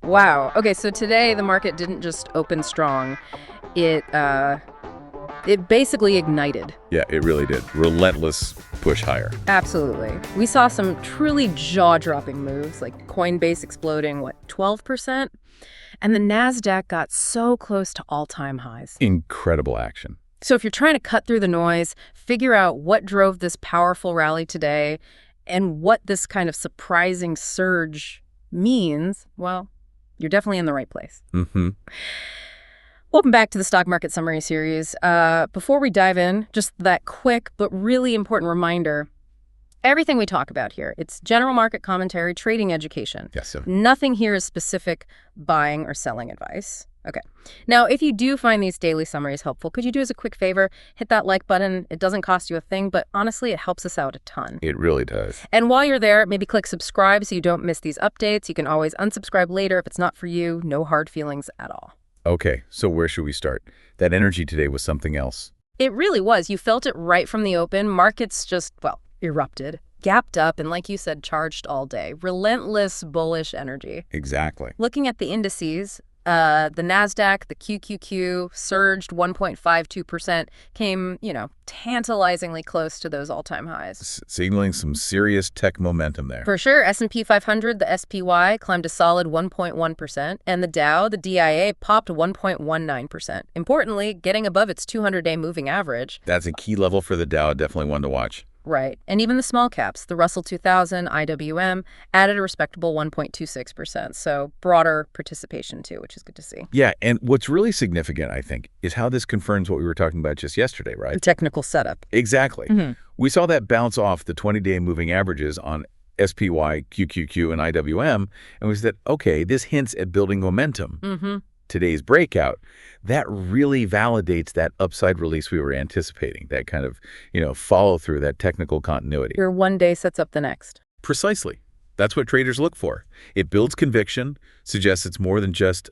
Wow. Okay, so today the market didn't just open strong. It basically ignited. Yeah, it really did. Relentless push higher. Absolutely. We saw some truly jaw-dropping moves, like Coinbase exploding, 12%? And the Nasdaq got so close to all-time highs. Incredible action. So if you're trying to cut through the noise, figure out what drove this powerful rally today and what this kind of surprising surge means, well, you're definitely in the right place. Mm-hmm. Welcome back to the Stock Market Summary Series. Before we dive in, just that quick but really important reminder, everything we talk about here, it's general market commentary, trading education. Yes, sir. Nothing here is specific buying or selling advice. Okay. Now, if you do find these daily summaries helpful, could you do us a quick favor? Hit that like button. It doesn't cost you a thing, but honestly, it helps us out a ton. It really does. And while you're there, maybe click subscribe so you don't miss these updates. You can always unsubscribe later if it's not for you. No hard feelings at all. Okay, so where should we start? That energy today was something else. It really was. You felt it right from the open. Markets just, erupted, gapped up, and like you said, charged all day. Relentless bullish energy. Exactly. Looking at the indices, the Nasdaq, the QQQ surged 1.52%, came, tantalizingly close to those all-time highs. Signaling some serious tech momentum there. For sure, S&P 500, the SPY, climbed a solid 1.1%, and the Dow, the DIA, popped 1.19%. Importantly, getting above its 200-day moving average. That's a key level for the Dow, definitely one to watch. Right. And even the small caps, the Russell 2000, IWM, added a respectable 1.26%. So broader participation, too, which is good to see. Yeah, and what's really significant, I think, is how this confirms what we were talking about just yesterday, right? The technical setup. Exactly. We saw that bounce off the 20-day moving averages on SPY, QQQ, and IWM, and we said, okay, this hints at building momentum. Today's breakout, that really validates that upside release we were anticipating, that kind of, follow through, that technical continuity. Your one day sets up the next. Precisely. That's what traders look for. It builds conviction, suggests it's more than just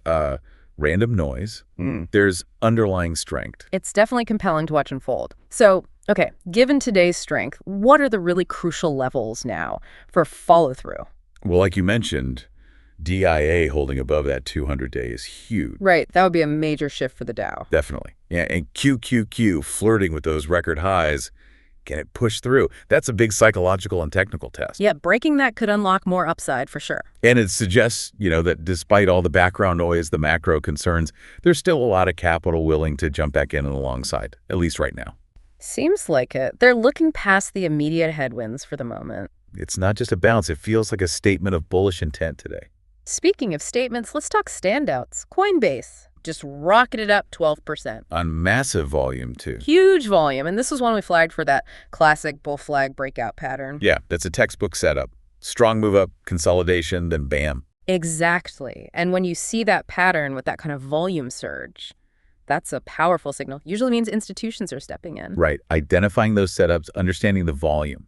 random noise. There's underlying strength. It's definitely compelling to watch unfold. So, okay, given today's strength, what are the really crucial levels now for follow-through? Well, like you mentioned, DIA holding above that 200-day is huge. Right, that would be a major shift for the Dow. Definitely. Yeah, and QQQ flirting with those record highs. Can it push through? That's a big psychological and technical test. Yeah, breaking that could unlock more upside for sure. And it suggests, that despite all the background noise, the macro concerns, there's still a lot of capital willing to jump back in and alongside, at least right now. Seems like it. They're looking past the immediate headwinds for the moment. It's not just a bounce. It feels like a statement of bullish intent today. Speaking of statements, let's talk standouts. Coinbase just rocketed up 12%. On massive volume, too. Huge volume. And this was one we flagged for that classic bull flag breakout pattern. Yeah, that's a textbook setup. Strong move up, consolidation, then bam. Exactly. And when you see that pattern with that kind of volume surge, that's a powerful signal. Usually means institutions are stepping in. Right. Identifying those setups, understanding the volume.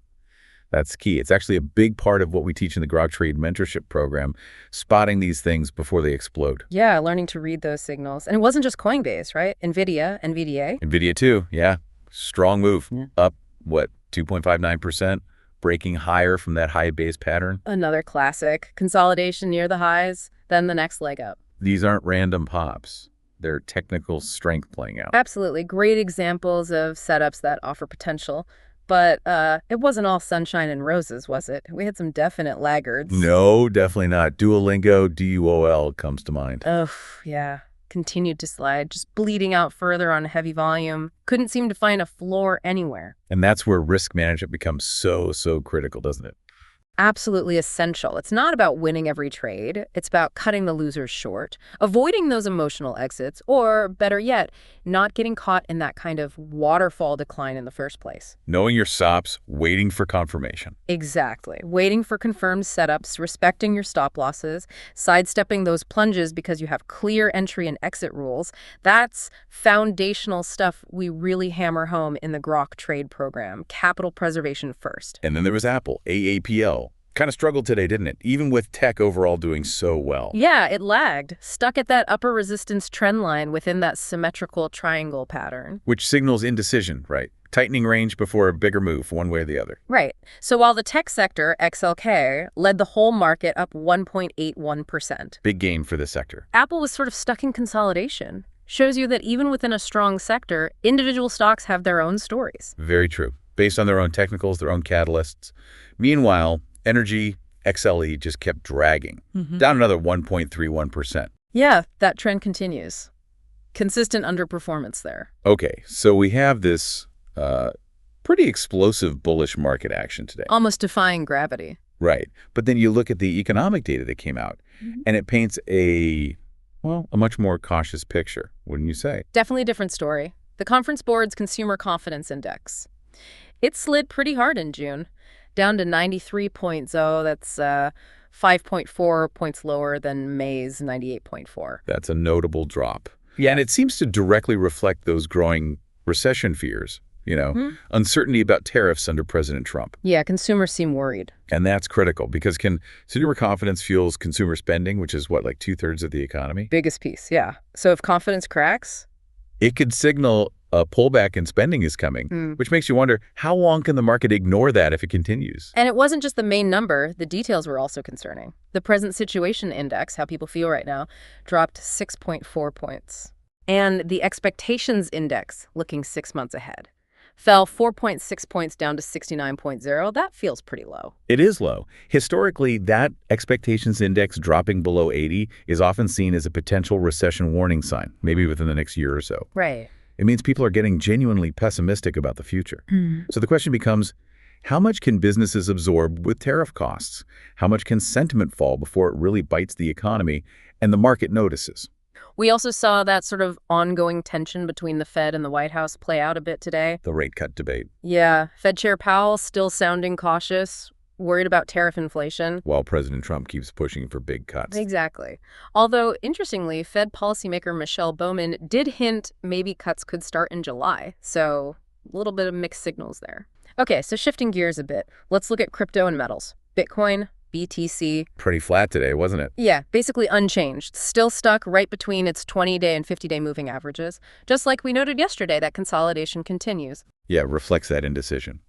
That's key. It's actually a big part of what we teach in the Grok Trade Mentorship program, spotting these things before they explode. Yeah, learning to read those signals. And it wasn't just Coinbase, right? NVIDIA, NVDA. NVIDIA too, yeah. Strong move. Yeah. Up, 2.59%, breaking higher from that high base pattern. Another classic. Consolidation near the highs, then the next leg up. These aren't random pops. They're technical strength playing out. Absolutely. Great examples of setups that offer potential. But it wasn't all sunshine and roses, was it? We had some definite laggards. No, definitely not. Duolingo, DUOL comes to mind. Oh, yeah. Continued to slide, just bleeding out further on heavy volume. Couldn't seem to find a floor anywhere. And that's where risk management becomes so critical, doesn't it? Absolutely essential. It's not about winning every trade. It's about cutting the losers short, avoiding those emotional exits, or better yet, not getting caught in that kind of waterfall decline in the first place. Knowing your stops, waiting for confirmation. Exactly. Waiting for confirmed setups, respecting your stop losses, sidestepping those plunges because you have clear entry and exit rules. That's foundational stuff we really hammer home in the Grok Trade program. Capital preservation first. And then there was Apple, AAPL. Kind of struggled today, didn't it? Even with tech overall doing so well. Yeah, it lagged, stuck at that upper resistance trend line within that symmetrical triangle pattern. Which signals indecision, right? Tightening range before a bigger move, one way or the other. Right. So while the tech sector, XLK, led the whole market up 1.81%. Big gain for the sector. Apple was sort of stuck in consolidation. Shows you that even within a strong sector, individual stocks have their own stories. Very true. Based on their own technicals, their own catalysts. Meanwhile, energy, XLE just kept dragging, down another 1.31%. Yeah, that trend continues. Consistent underperformance there. Okay, so we have this pretty explosive bullish market action today. Almost defying gravity. Right. But then you look at the economic data that came out, and it paints a much more cautious picture, wouldn't you say? Definitely a different story. The Conference Board's Consumer Confidence Index. It slid pretty hard in June, down to 93.0. That's 5.4 points lower than May's 98.4. That's a notable drop. Yeah, and it seems to directly reflect those growing recession fears, uncertainty about tariffs under President Trump. Yeah, consumers seem worried. And that's critical because consumer confidence fuels consumer spending, which is what, like 2/3 of the economy? Biggest piece, yeah. So if confidence cracks, it could signal a pullback in spending is coming, which makes you wonder, how long can the market ignore that if it continues? And it wasn't just the main number. The details were also concerning. The present situation index, how people feel right now, dropped 6.4 points. And the expectations index, looking 6 months ahead, fell 4.6 points down to 69.0. That feels pretty low. It is low. Historically, that expectations index dropping below 80 is often seen as a potential recession warning sign, maybe within the next year or so. Right. It means people are getting genuinely pessimistic about the future. So the question becomes, how much can businesses absorb with tariff costs? How much can sentiment fall before it really bites the economy and the market notices? We also saw that sort of ongoing tension between the Fed and the White House play out a bit today. The rate cut debate. Yeah, Fed Chair Powell still sounding cautious, worried about tariff inflation. While President Trump keeps pushing for big cuts. Exactly. Although, interestingly, Fed policymaker Michelle Bowman did hint maybe cuts could start in July. So a little bit of mixed signals there. Okay, so shifting gears a bit, let's look at crypto and metals. Bitcoin, BTC. Pretty flat today, wasn't it? Yeah, basically unchanged. Still stuck right between its 20-day and 50-day moving averages. Just like we noted yesterday, that consolidation continues. Yeah, reflects that indecision.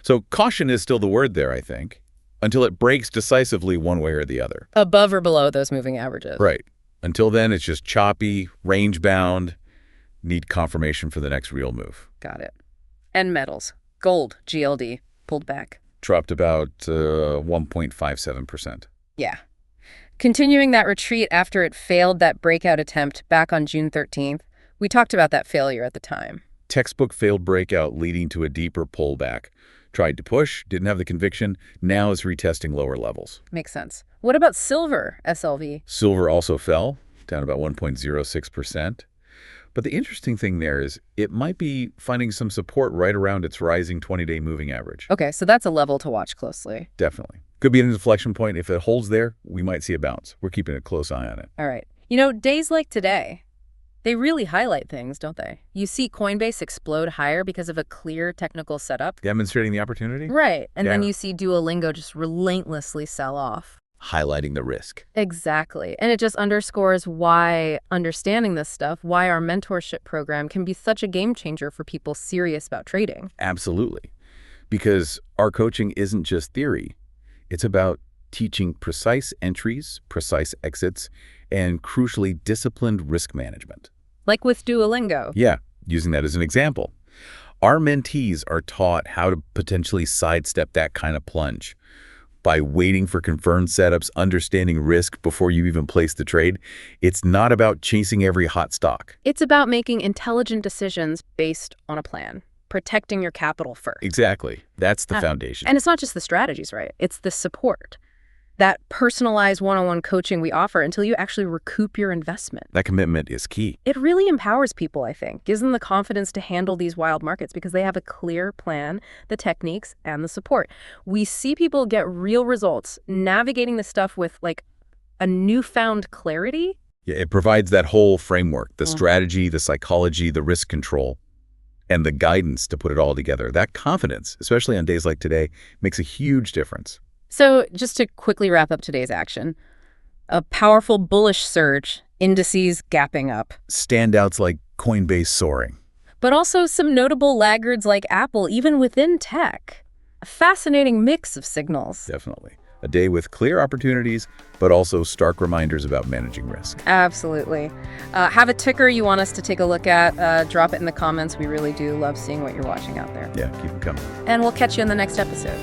So caution is still the word there, I think, until it breaks decisively one way or the other. Above or below those moving averages. Right. Until then, it's just choppy, range-bound, need confirmation for the next real move. Got it. And metals. Gold, GLD, pulled back. Dropped about 1.57%. Yeah. Continuing that retreat after it failed that breakout attempt back on June 13th. We talked about that failure at the time. Textbook failed breakout leading to a deeper pullback. Tried to push, didn't have the conviction, now is retesting lower levels. Makes sense. What about silver, SLV? Silver also fell, down about 1.06%. But the interesting thing there is it might be finding some support right around its rising 20-day moving average. Okay, so that's a level to watch closely. Definitely. Could be an inflection point. If it holds there, we might see a bounce. We're keeping a close eye on it. All right. Days like today, they really highlight things, don't they? You see Coinbase explode higher because of a clear technical setup. Demonstrating the opportunity? Right. And then you see Duolingo just relentlessly sell off. Highlighting the risk. Exactly. And it just underscores why understanding this stuff, why our mentorship program can be such a game changer for people serious about trading. Absolutely. Because our coaching isn't just theory. It's about teaching precise entries, precise exits, and crucially disciplined risk management. Like with Duolingo. Yeah, using that as an example. Our mentees are taught how to potentially sidestep that kind of plunge by waiting for confirmed setups, understanding risk before you even place the trade. It's not about chasing every hot stock. It's about making intelligent decisions based on a plan, protecting your capital first. Exactly. That's the foundation. And it's not just the strategies, right? It's the support. That personalized one-on-one coaching we offer until you actually recoup your investment. That commitment is key. It really empowers people, I think, gives them the confidence to handle these wild markets because they have a clear plan, the techniques, and the support. We see people get real results navigating the stuff with like a newfound clarity. Yeah, it provides that whole framework, the strategy, the psychology, the risk control, and the guidance to put it all together. That confidence, especially on days like today, makes a huge difference. So just to quickly wrap up today's action, a powerful bullish surge, indices gapping up, Standouts like Coinbase soaring. but also some notable laggards like Apple, even within tech. A fascinating mix of signals. Definitely. A day with clear opportunities, but also stark reminders about managing risk. Absolutely. Have a ticker you want us to take a look at, drop it in the comments. We really do love seeing what you're watching out there. Yeah, keep them coming. And we'll catch you in the next episode.